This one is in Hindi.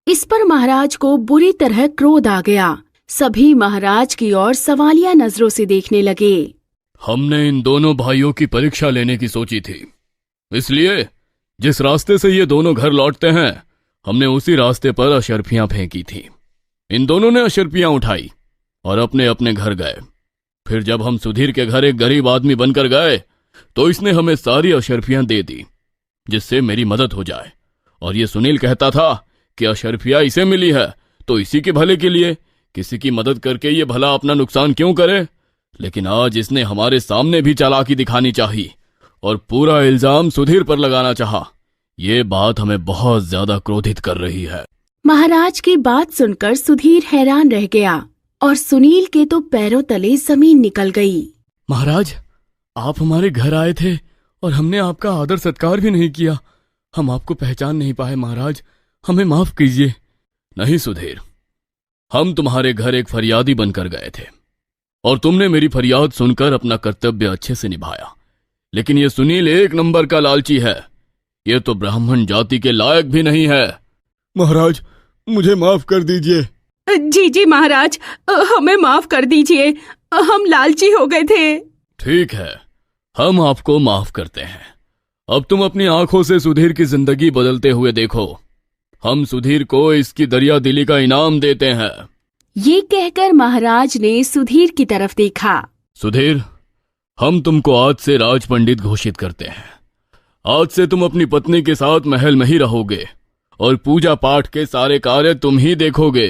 इस पर महाराज को बुरी तरह क्रोध आ गया। सभी महाराज की ओर सवालिया नजरों से देखने लगे। हमने इन दोनों भाइयों की परीक्षा लेने की सोची थी, इसलिए जिस रास्ते से ये दोनों घर लौटते हैं हमने उसी रास्ते पर अशर्फियां फेंकी थी। इन दोनों ने अशर्फियां उठाई और अपने अपने घर गए। फिर जब हम सुधीर के घर एक गरीब आदमी बनकर गए तो इसने हमें सारी अशर्फियां दे दी जिससे मेरी मदद हो जाए। और ये सुनील कहता था कि अशर्फिया इसे मिली है तो इसी के भले के लिए, किसी की मदद करके ये भला अपना नुकसान क्यों करे। लेकिन आज इसने हमारे सामने भी चालाकी दिखानी चाहिए और पूरा इल्जाम सुधीर पर लगाना चाहा। ये बात हमें बहुत ज्यादा क्रोधित कर रही है। महाराज की बात सुनकर सुधीर हैरान रह गया और सुनील के तो पैरों तले जमीन निकल गई। महाराज, आप हमारे घर आए थे और हमने आपका आदर सत्कार भी नहीं किया। हम आपको पहचान नहीं पाए महाराज, हमें माफ कीजिए। नहीं सुधीर, हम तुम्हारे घर एक फरियादी बनकर गए थे और तुमने मेरी फरियाद सुनकर अपना कर्तव्य अच्छे से निभाया। लेकिन ये सुनील एक नंबर का लालची है, ये तो ब्राह्मण जाति के लायक भी नहीं है। महाराज, मुझे माफ कर दीजिए। जी जी महाराज, हमें माफ कर दीजिए, हम लालची हो गए थे। ठीक है, हम आपको माफ करते हैं। अब तुम अपनी आंखों से सुधीर की जिंदगी बदलते हुए देखो। हम सुधीर को इसकी दरिया दिली का इनाम देते हैं। ये कहकर महाराज ने सुधीर की तरफ देखा। सुधीर, हम तुमको आज से राज पंडित घोषित करते हैं। आज से तुम अपनी पत्नी के साथ महल में ही रहोगे और पूजा पाठ के सारे कार्य तुम ही देखोगे।